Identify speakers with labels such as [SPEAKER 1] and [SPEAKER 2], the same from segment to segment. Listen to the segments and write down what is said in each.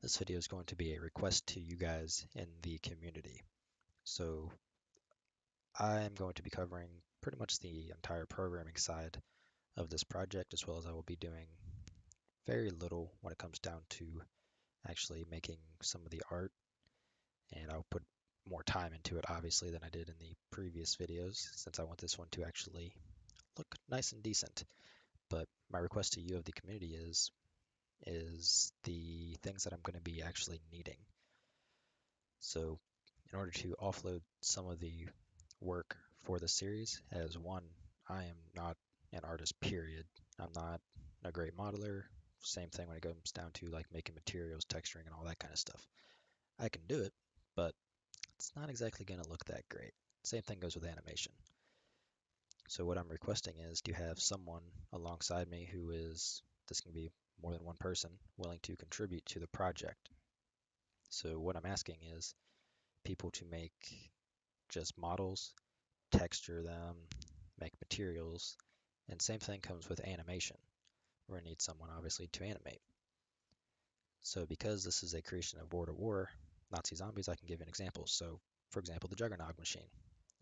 [SPEAKER 1] This video is going to be a request to you guys in the community. So I am going to be covering pretty much the entire programming side of this project, as well as I will be doing very little when it comes down to actually making some of the art, and I'll put more time into it obviously than I did in the previous videos, since I want this one to actually look nice and decent. But my request to you of the community is the things that I'm going to be actually needing. So in order to offload some of the work for the series, as one, I am not an artist, period. I'm not a great modeler. Same thing when it comes down to like making materials, texturing, and all that kind of stuff. I can do it, but it's not exactly going to look that great. Same thing goes with animation. So what I'm requesting is to have someone alongside me who is, this can be more than one person, willing to contribute to the project. So what I'm asking is people to make just models, texture them, make materials, and same thing comes with animation. We're gonna need someone obviously to animate. So because this is a creation of World at War, Nazi zombies, I can give you an example. So for example, the Juggernog machine.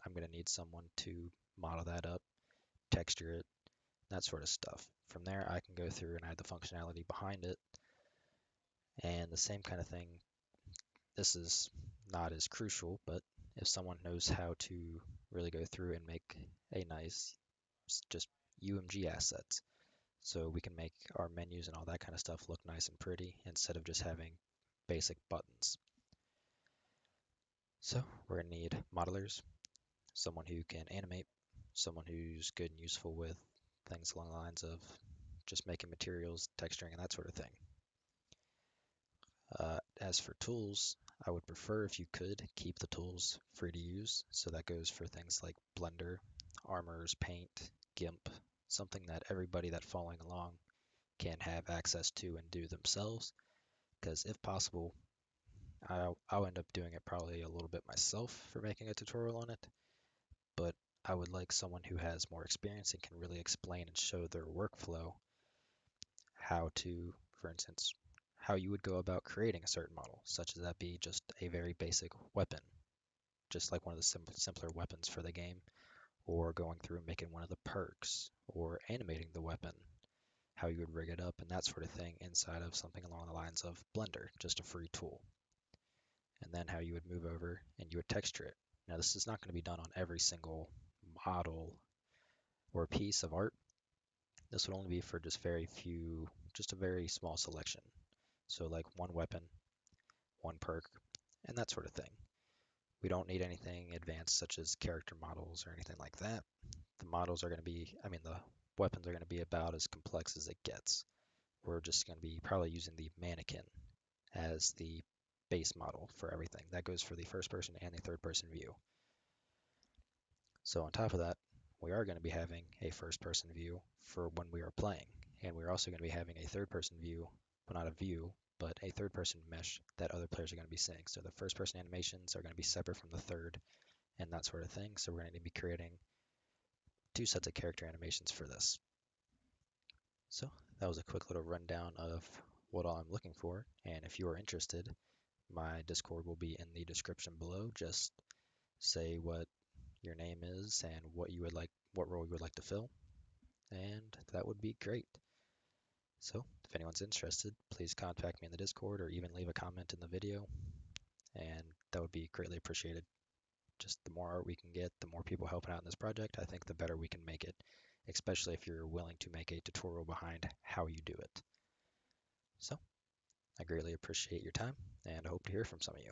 [SPEAKER 1] I'm gonna need someone to model that up, texture it, that sort of stuff. From there, I can go through and add the functionality behind it. And the same kind of thing, this is not as crucial, but if someone knows how to really go through and make a nice just UMG assets, so we can make our menus and all that kind of stuff look nice and pretty instead of just having basic buttons. So we're going to need modelers, someone who can animate, someone who's good and useful with things along the lines of just making materials, texturing, and that sort of thing. As for tools, I would prefer if you could keep the tools free to use. So that goes for things like Blender, Armors, Paint, GIMP, something that everybody that's following along can have access to and do themselves. Because if possible, I'll end up doing it probably a little bit myself for making a tutorial on it. But I would like someone who has more experience and can really explain and show their workflow how to, for instance, how you would go about creating a certain model, such as that be just a very basic weapon, just like one of the simpler weapons for the game, or going through and making one of the perks, or animating the weapon, how you would rig it up, and that sort of thing inside of something along the lines of Blender, just a free tool. And then how you would move over and you would texture it. Now, this is not going to be done on every single model or piece of art. This would only be for just very few, just a very small selection. So like one weapon, one perk, and that sort of thing. We don't need anything advanced such as character models or anything like that. The models are going to be, I mean, the weapons are going to be about as complex as it gets. We're just going to be probably using the mannequin as the base model for everything. That goes for the first person and the third person view. So on top of that, we are going to be having a first person view for when we are playing. And we're also going to be having a third person view, well, not a view, but a third person mesh that other players are going to be seeing. So the first person animations are going to be separate from the third and that sort of thing. So we're going to be creating two sets of character animations for this. So that was a quick little rundown of what all I'm looking for. And if you are interested, my Discord will be in the description below. Just say what your name is and what you would like, what role you would like to fill, and that would be great. So if anyone's interested, please contact me in the Discord or even leave a comment in the video, and that would be greatly appreciated. Just the more art we can get, the more people helping out in this project, I think the better we can make it, especially if you're willing to make a tutorial behind how you do it. So I greatly appreciate your time and I hope to hear from some of you.